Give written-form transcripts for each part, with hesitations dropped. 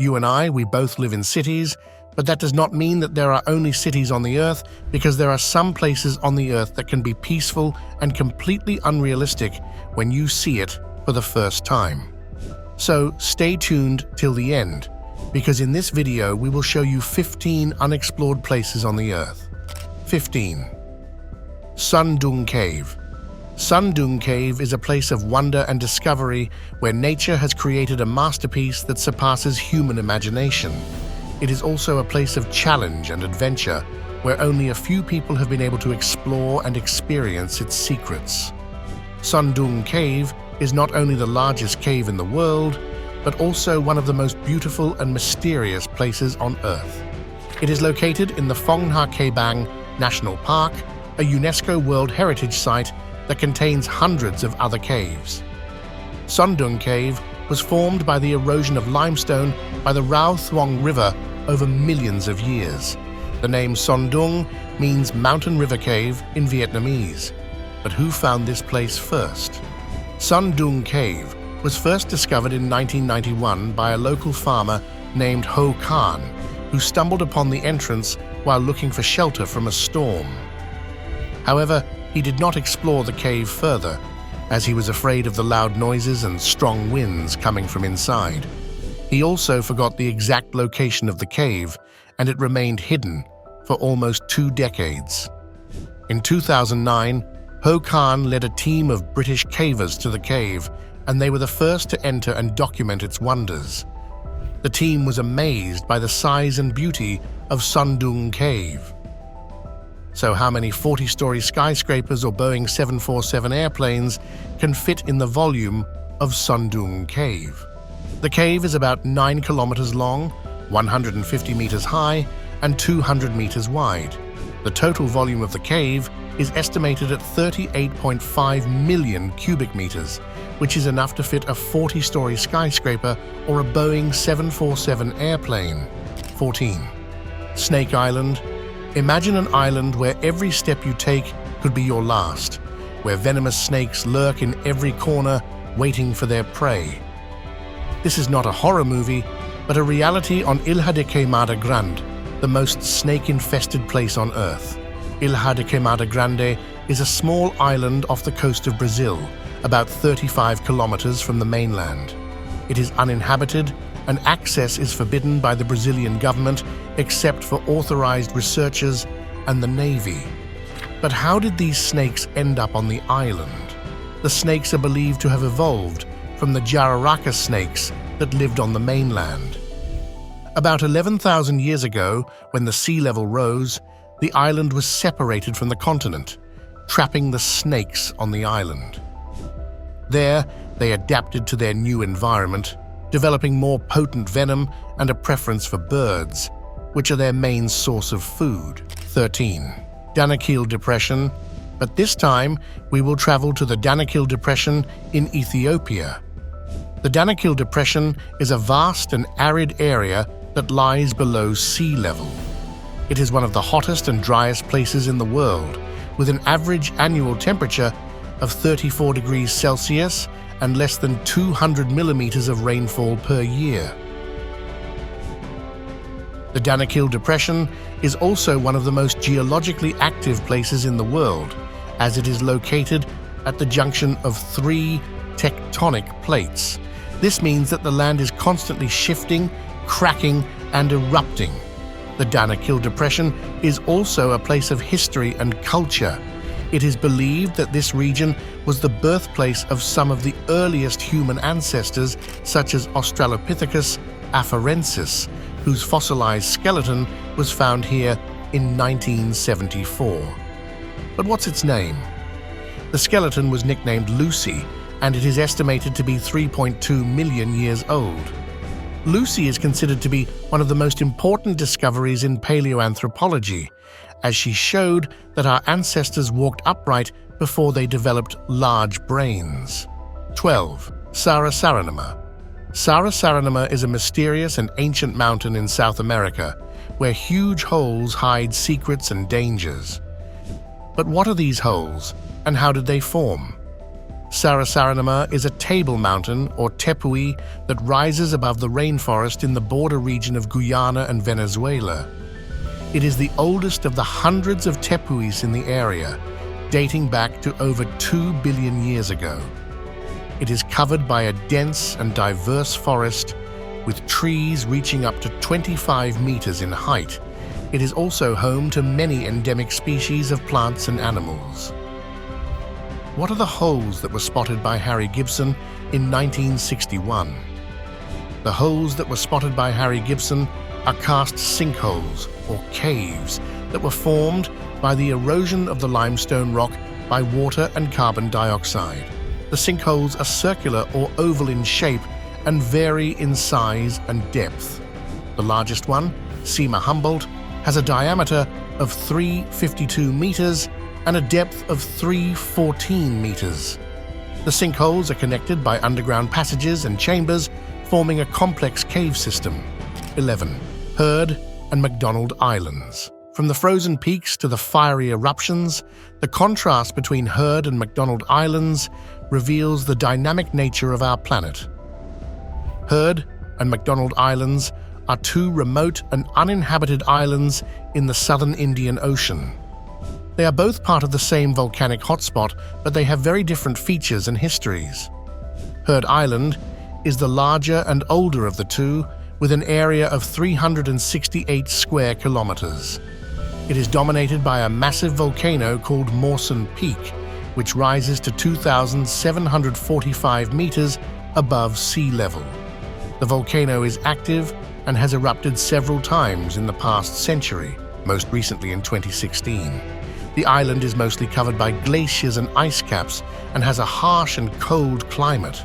You and I, we both live in cities, but that does not mean that there are only cities on the Earth, because there are some places on the Earth that can be peaceful and completely unrealistic when you see it for the first time. So stay tuned till the end, because in this video we will show you 15 unexplored places on the Earth. 15. Dung Cave. Dung Cave is a place of wonder and discovery where nature has created a masterpiece that surpasses human imagination. It is also a place of challenge and adventure where only a few people have been able to explore and experience its secrets. Dung Cave is not only the largest cave in the world, but also one of the most beautiful and mysterious places on Earth. It is located in the Phong Nha Khe Bang National Park, a UNESCO World Heritage Site that contains hundreds of other caves. Dung Cave was formed by the erosion of limestone by the Rao Thuong River over millions of years. The name Dung means mountain river cave in Vietnamese. But who found this place first? Dung Cave was first discovered in 1991 by a local farmer named Ho Khan, who stumbled upon the entrance while looking for shelter from a storm. However, he did not explore the cave further, as he was afraid of the loud noises and strong winds coming from inside. He also forgot the exact location of the cave, and it remained hidden for almost 2 decades. In 2009, Ho Khan led a team of British cavers to the cave, and they were the first to enter and document its wonders. The team was amazed by the size and beauty of Dung Cave. So how many 40-story skyscrapers or Boeing 747 airplanes can fit in the volume of Dung Cave? The cave is about 9 kilometers long, 150 meters high, and 200 meters wide. The total volume of the cave is estimated at 38.5 million cubic meters, which is enough to fit a 40-story skyscraper or a Boeing 747 airplane. 14. Snake Island. Imagine an island where every step you take could be your last, where venomous snakes lurk in every corner, waiting for their prey. This is not a horror movie, but a reality on Ilha de Queimada Grande, the most snake-infested place on Earth. Ilha de Queimada Grande is a small island off the coast of Brazil, about 35 kilometers from the mainland. It is uninhabited, and access is forbidden by the Brazilian government except for authorized researchers and the Navy. But how did these snakes end up on the island? The snakes are believed to have evolved from the Jararaca snakes that lived on the mainland. About 11,000 years ago, when the sea level rose, the island was separated from the continent, trapping the snakes on the island. There, they adapted to their new environment, developing more potent venom and a preference for birds, which are their main source of food. 13. Danakil Depression. But this time, we will travel to the Danakil Depression in Ethiopia. The Danakil Depression is a vast and arid area that lies below sea level. It is one of the hottest and driest places in the world, with an average annual temperature of 34 degrees Celsius and less than 200 millimeters of rainfall per year. The Danakil Depression is also one of the most geologically active places in the world, as it is located at the junction of 3 tectonic plates. This means that the land is constantly shifting, cracking, and erupting. The Danakil Depression is also a place of history and culture. It is believed that this region was the birthplace of some of the earliest human ancestors, such as Australopithecus afarensis, whose fossilized skeleton was found here in 1974. But what's its name? The skeleton was nicknamed Lucy, and it is estimated to be 3.2 million years old. Lucy is considered to be one of the most important discoveries in paleoanthropology, as she showed that our ancestors walked upright before they developed large brains. 12. Sara Sara. Sara Sara is a mysterious and ancient mountain in South America, where huge holes hide secrets and dangers. But what are these holes, and how did they form? Sara Sara is a table mountain, or tepui, that rises above the rainforest in the border region of Guyana and Venezuela. It is the oldest of the hundreds of tepuis in the area, dating back to over 2 billion years ago. It is covered by a dense and diverse forest, with trees reaching up to 25 meters in height. It is also home to many endemic species of plants and animals. What are the holes that were spotted by Harry Gibson in 1961? The holes that were spotted by Harry Gibson are karst sinkholes, or caves, that were formed by the erosion of the limestone rock by water and carbon dioxide. The sinkholes are circular or oval in shape and vary in size and depth. The largest one, Sima Humboldt, has a diameter of 352 meters and a depth of 314 meters. The sinkholes are connected by underground passages and chambers, forming a complex cave system. 11. Heard and McDonald Islands. From the frozen peaks to the fiery eruptions, the contrast between Heard and McDonald Islands reveals the dynamic nature of our planet. Heard and McDonald Islands are two remote and uninhabited islands in the southern Indian Ocean. They are both part of the same volcanic hotspot, but they have very different features and histories. Heard Island is the larger and older of the two, with an area of 368 square kilometers. It is dominated by a massive volcano called Mawson Peak, which rises to 2,745 meters above sea level. The volcano is active and has erupted several times in the past century, most recently in 2016. The island is mostly covered by glaciers and ice caps and has a harsh and cold climate.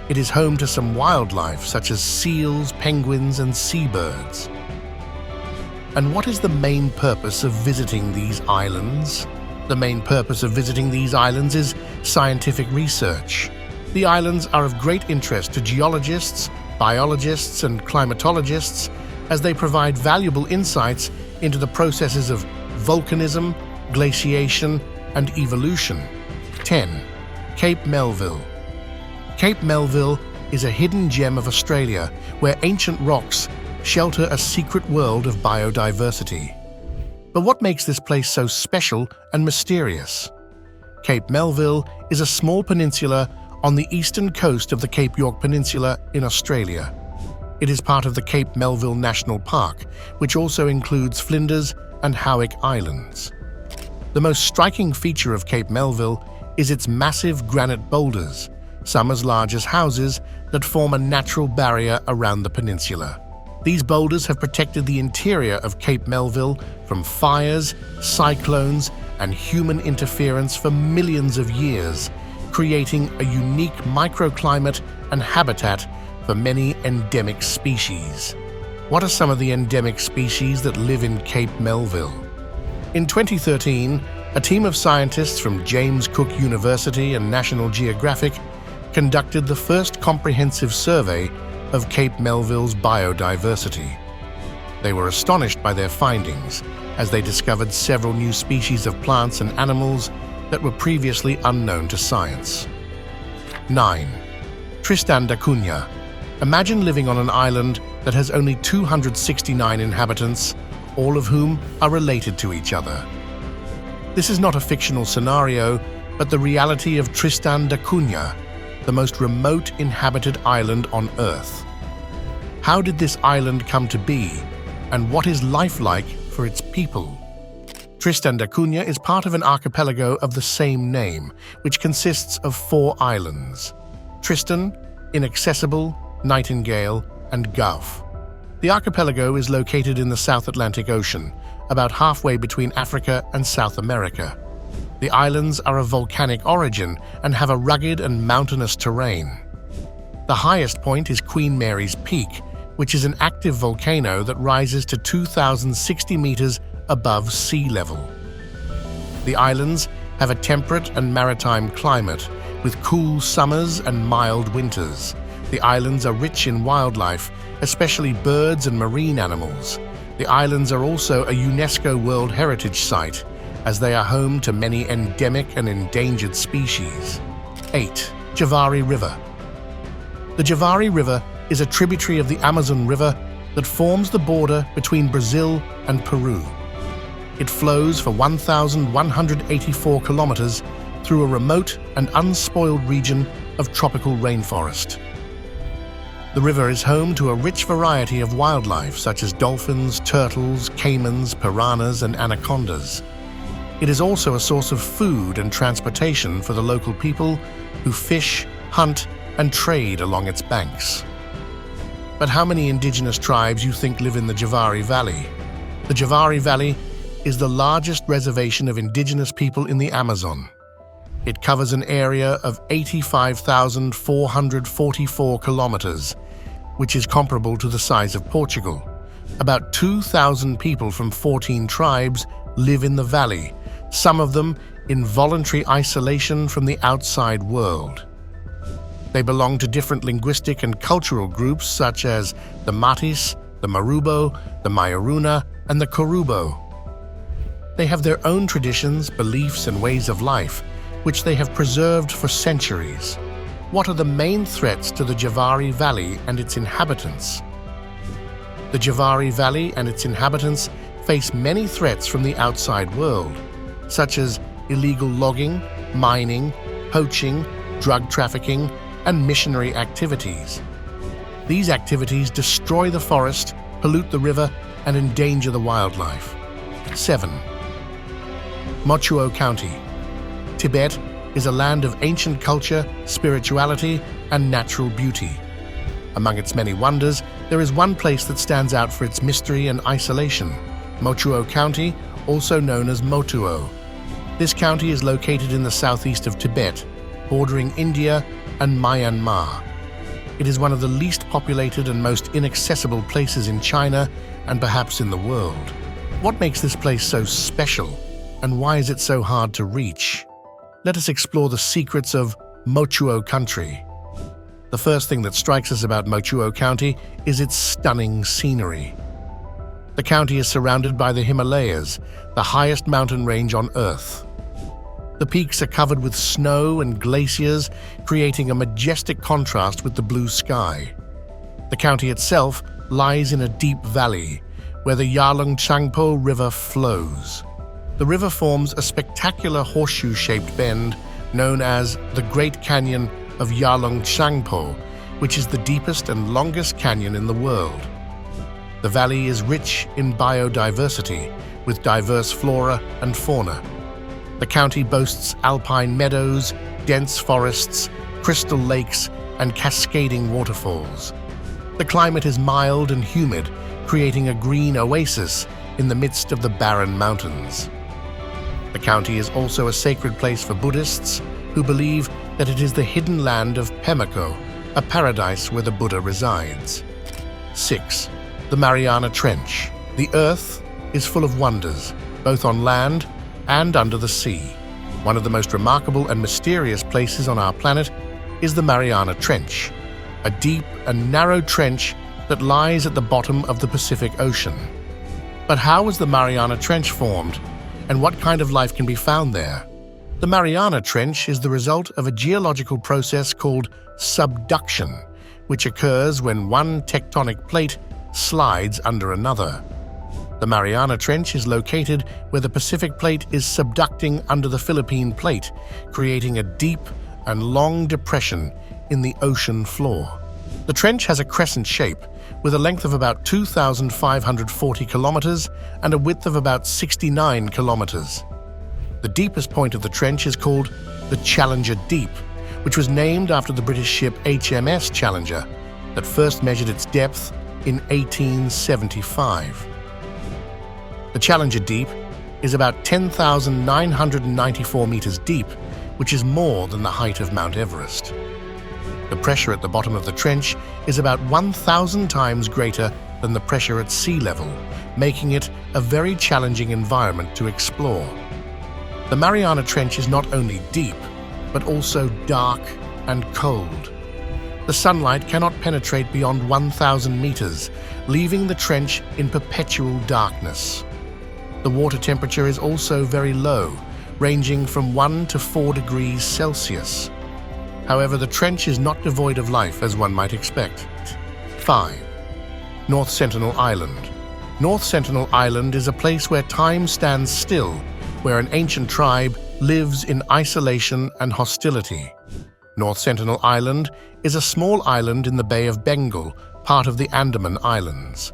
It is home to some wildlife such as seals, penguins, and seabirds. And what is the main purpose of visiting these islands? The main purpose of visiting these islands is scientific research. The islands are of great interest to geologists, biologists, and climatologists, as they provide valuable insights into the processes of volcanism, glaciation, and evolution. 10. Cape Melville. Cape Melville is a hidden gem of Australia where ancient rocks shelter a secret world of biodiversity. But what makes this place so special and mysterious? Cape Melville is a small peninsula on the eastern coast of the Cape York Peninsula in Australia. It is part of the Cape Melville National Park, which also includes Flinders and Howick Islands. The most striking feature of Cape Melville is its massive granite boulders, some as large as houses, that form a natural barrier around the peninsula. These boulders have protected the interior of Cape Melville from fires, cyclones, and human interference for millions of years, creating a unique microclimate and habitat for many endemic species. What are some of the endemic species that live in Cape Melville? In 2013, a team of scientists from James Cook University and National Geographic conducted the first comprehensive survey of Cape Melville's biodiversity. They were astonished by their findings, as they discovered several new species of plants and animals that were previously unknown to science. 9. Tristan da Cunha. Imagine living on an island that has only 269 inhabitants, all of whom are related to each other. This is not a fictional scenario, but the reality of Tristan da Cunha, the most remote inhabited island on Earth. How did this island come to be, and what is life like for its people? Tristan da Cunha is part of an archipelago of the same name, which consists of 4 islands: Tristan, Inaccessible, Nightingale, and Gulf. The archipelago is located in the South Atlantic Ocean, about halfway between Africa and South America. The islands are of volcanic origin and have a rugged and mountainous terrain. The highest point is Queen Mary's Peak, which is an active volcano that rises to 2,060 meters above sea level. The islands have a temperate and maritime climate, with cool summers and mild winters. The islands are rich in wildlife, especially birds and marine animals. The islands are also a UNESCO World Heritage Site, as they are home to many endemic and endangered species. 8. Javari River. The Javari River is a tributary of the Amazon River that forms the border between Brazil and Peru. It flows for 1,184 kilometers through a remote and unspoiled region of tropical rainforest. The river is home to a rich variety of wildlife such as dolphins, turtles, caimans, piranhas, and anacondas. It is also a source of food and transportation for the local people who fish, hunt, and trade along its banks. But how many indigenous tribes you think live in the Javari Valley? The Javari Valley is the largest reservation of indigenous people in the Amazon. It covers an area of 85,444 kilometers, which is comparable to the size of Portugal. About 2,000 people from 14 tribes live in the valley, some of them in voluntary isolation from the outside world. They belong to different linguistic and cultural groups such as the Matis, the Marubo, the Mayaruna, and the Korubo. They have their own traditions, beliefs, and ways of life, which they have preserved for centuries. What are the main threats to the Javari Valley and its inhabitants? The Javari Valley and its inhabitants face many threats from the outside world, such as illegal logging, mining, poaching, drug trafficking, and missionary activities. These activities destroy the forest, pollute the river, and endanger the wildlife. 7. Mao County. Tibet is a land of ancient culture, spirituality, and natural beauty. Among its many wonders, there is one place that stands out for its mystery and isolation: Mao County, also known as Motuo. This county is located in the southeast of Tibet, bordering India and Myanmar. It is one of the least populated and most inaccessible places in China and perhaps in the world. What makes this place so special, and why is it so hard to reach? Let us explore the secrets of Mao country. The first thing that strikes us about Mao County is its stunning scenery. The county is surrounded by the Himalayas, the highest mountain range on Earth. The peaks are covered with snow and glaciers, creating a majestic contrast with the blue sky. The county itself lies in a deep valley, where the Yarlung Changpo River flows. The river forms a spectacular horseshoe-shaped bend known as the Great Canyon of Yarlung Changpo, which is the deepest and longest canyon in the world. The valley is rich in biodiversity, with diverse flora and fauna. The county boasts alpine meadows, dense forests, crystal lakes, and cascading waterfalls. The climate is mild and humid, creating a green oasis in the midst of the barren mountains. The county is also a sacred place for Buddhists who believe that it is the hidden land of Pemako, a paradise where the Buddha resides. 6. The Mariana Trench. The Earth is full of wonders, both on land and under the sea. One of the most remarkable and mysterious places on our planet is the Mariana Trench, a deep and narrow trench that lies at the bottom of the Pacific Ocean. But how was the Mariana Trench formed, and what kind of life can be found there? The Mariana Trench is the result of a geological process called subduction, which occurs when one tectonic plate slides under another. The Mariana Trench is located where the Pacific Plate is subducting under the Philippine Plate, creating a deep and long depression in the ocean floor. The trench has a crescent shape, with a length of about 2,540 kilometers and a width of about 69 kilometers. The deepest point of the trench is called the Challenger Deep, which was named after the British ship HMS Challenger that first measured its depth in 1875. The Challenger Deep is about 10,994 meters deep, which is more than the height of Mount Everest. The pressure at the bottom of the trench is about 1,000 times greater than the pressure at sea level, making it a very challenging environment to explore. The Mariana Trench is not only deep, but also dark and cold. The sunlight cannot penetrate beyond 1,000 meters, leaving the trench in perpetual darkness. The water temperature is also very low, ranging from 1 to 4 degrees Celsius. However, the trench is not devoid of life as one might expect. 5. North Sentinel Island. North Sentinel Island is a place where time stands still, where an ancient tribe lives in isolation and hostility. North Sentinel Island is a small island in the Bay of Bengal, part of the Andaman Islands.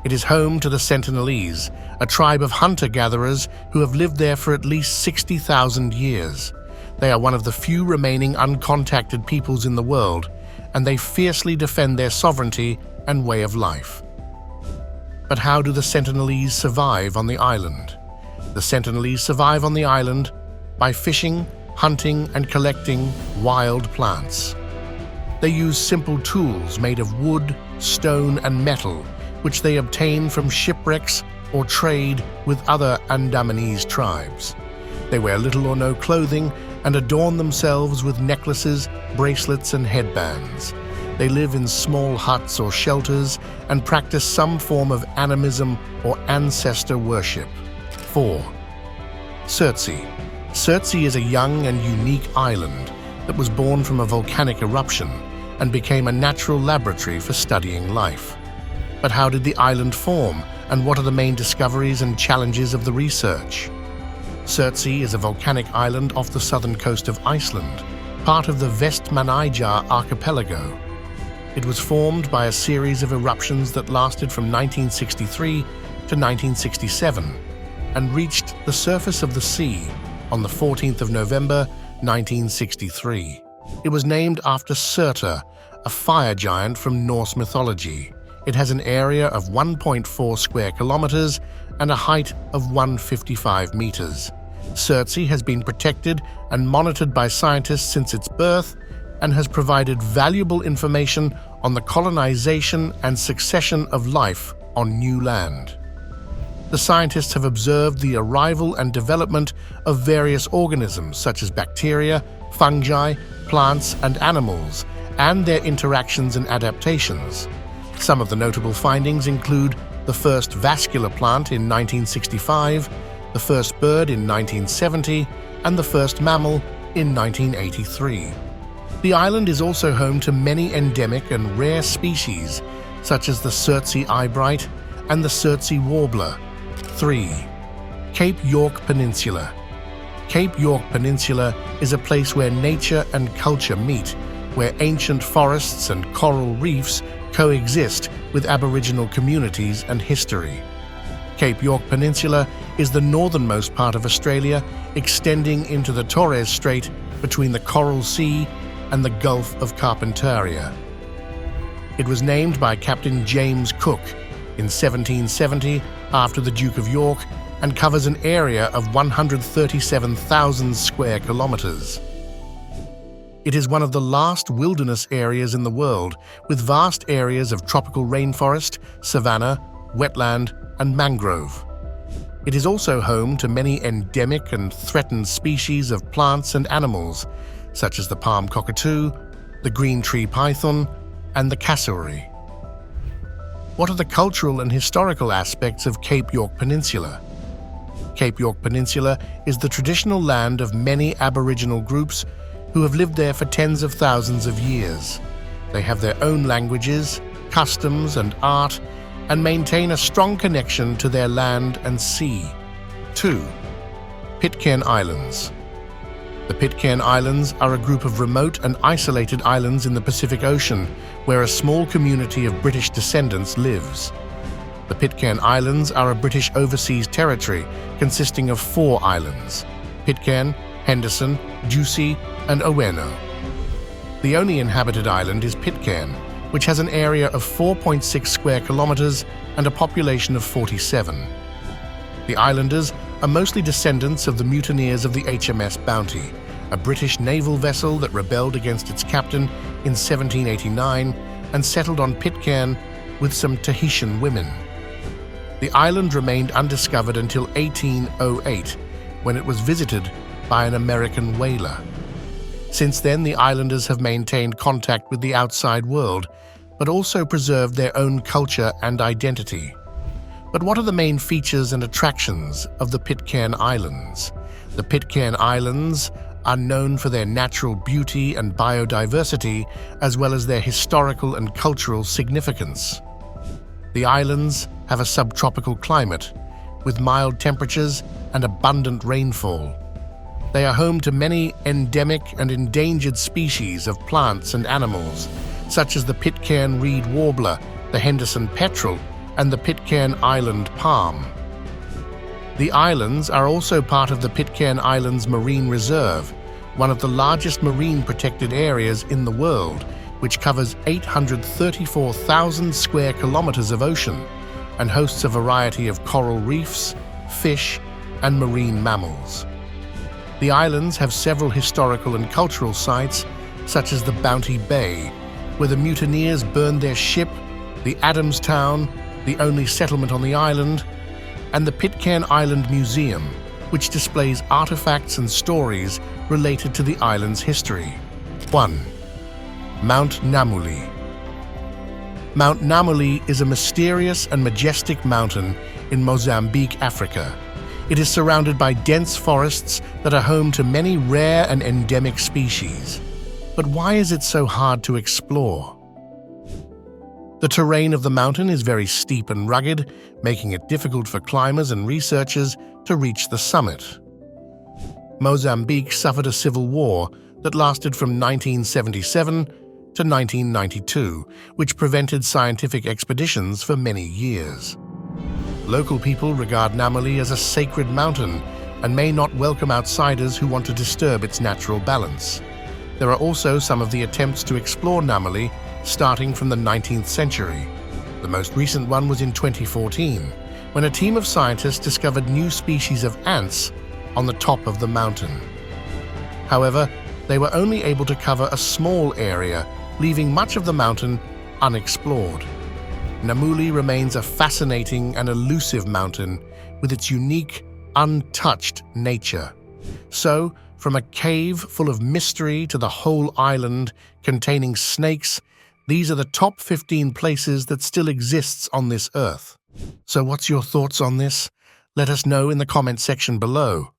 It is home to the Sentinelese, a tribe of hunter-gatherers who have lived there for at least 60,000 years. They are one of the few remaining uncontacted peoples in the world, and they fiercely defend their sovereignty and way of life. But how do the Sentinelese survive on the island? The Sentinelese survive on the island by fishing, hunting, and collecting wild plants. They use simple tools made of wood, stone, and metal, which they obtain from shipwrecks or trade with other Andamanese tribes. They wear little or no clothing and adorn themselves with necklaces, bracelets, and headbands. They live in small huts or shelters and practice some form of animism or ancestor worship. 4. Surtsey. Surtsey is a young and unique island that was born from a volcanic eruption and became a natural laboratory for studying life. But how did the island form, and what are the main discoveries and challenges of the research? Surtsey is a volcanic island off the southern coast of Iceland, part of the Vestmannaeyjar archipelago. It was formed by a series of eruptions that lasted from 1963 to 1967 and reached the surface of the sea on the 14th of November 1963. It was named after Surtur, a fire giant from Norse mythology. It has an area of 1.4 square kilometers and a height of 155 meters. Surtsey has been protected and monitored by scientists since its birth and has provided valuable information on the colonization and succession of life on new land. The scientists have observed the arrival and development of various organisms such as bacteria, fungi, plants, and animals, and their interactions and adaptations. Some of the notable findings include the first vascular plant in 1965, the first bird in 1970, and the first mammal in 1983. The island is also home to many endemic and rare species, such as the Surtsey eyebright and the Surtsey warbler. 3. Cape York Peninsula. Cape York Peninsula is a place where nature and culture meet, where ancient forests and coral reefs coexist with Aboriginal communities and history. Cape York Peninsula is the northernmost part of Australia, extending into the Torres Strait between the Coral Sea and the Gulf of Carpentaria. It was named by Captain James Cook in 1770 after the Duke of York and covers an area of 137,000 square kilometers. It is one of the last wilderness areas in the world, with vast areas of tropical rainforest, savanna, wetland, and mangrove. It is also home to many endemic and threatened species of plants and animals, such as the palm cockatoo, the green tree python, and the cassowary. What are the cultural and historical aspects of Cape York Peninsula? Cape York Peninsula is the traditional land of many Aboriginal groups who have lived there for tens of thousands of years. They have their own languages, customs, and art, and maintain a strong connection to their land and sea. 2. Pitcairn Islands. The Pitcairn Islands are a group of remote and isolated islands in the Pacific Ocean where a small community of British descendants lives. The Pitcairn Islands are a British overseas territory consisting of 4 islands: Pitcairn, Henderson, Ducie, and Oweno. The only inhabited island is Pitcairn, which has an area of 4.6 square kilometers and a population of 47. The islanders are mostly descendants of the mutineers of the HMS Bounty, a British naval vessel that rebelled against its captain in 1789 and settled on Pitcairn with some Tahitian women. The island remained undiscovered until 1808, when it was visited by an American whaler. Since then, the islanders have maintained contact with the outside world, but also preserved their own culture and identity. But what are the main features and attractions of the Pitcairn Islands? The Pitcairn Islands are known for their natural beauty and biodiversity, as well as their historical and cultural significance. The islands have a subtropical climate, with mild temperatures and abundant rainfall. They are home to many endemic and endangered species of plants and animals, such as the Pitcairn reed warbler, the Henderson petrel, and the Pitcairn Island palm. The islands are also part of the Pitcairn Islands Marine Reserve, one of the largest marine protected areas in the world, which covers 834,000 square kilometers of ocean and hosts a variety of coral reefs, fish, and marine mammals. The islands have several historical and cultural sites, such as the Bounty Bay, where the mutineers burned their ship, the Adamstown, the only settlement on the island, and the Pitcairn Island Museum, which displays artifacts and stories related to the island's history. 1. Mount Namuli. Mount Namuli is a mysterious and majestic mountain in Mozambique, Africa. It is surrounded by dense forests that are home to many rare and endemic species. But why is it so hard to explore? The terrain of the mountain is very steep and rugged, making it difficult for climbers and researchers to reach the summit. Mozambique suffered a civil war that lasted from 1977 to 1992, which prevented scientific expeditions for many years. Local people regard Namuli as a sacred mountain and may not welcome outsiders who want to disturb its natural balance. There are also some of the attempts to explore Namuli starting from the 19th century. The most recent one was in 2014, when a team of scientists discovered new species of ants on the top of the mountain. However, they were only able to cover a small area, leaving much of the mountain unexplored. Namuli remains a fascinating and elusive mountain with its unique, untouched nature. So, from a cave full of mystery to the whole island containing snakes, these are the top 15 places that still exists on this earth. So what's your thoughts on this? Let us know in the comment section below.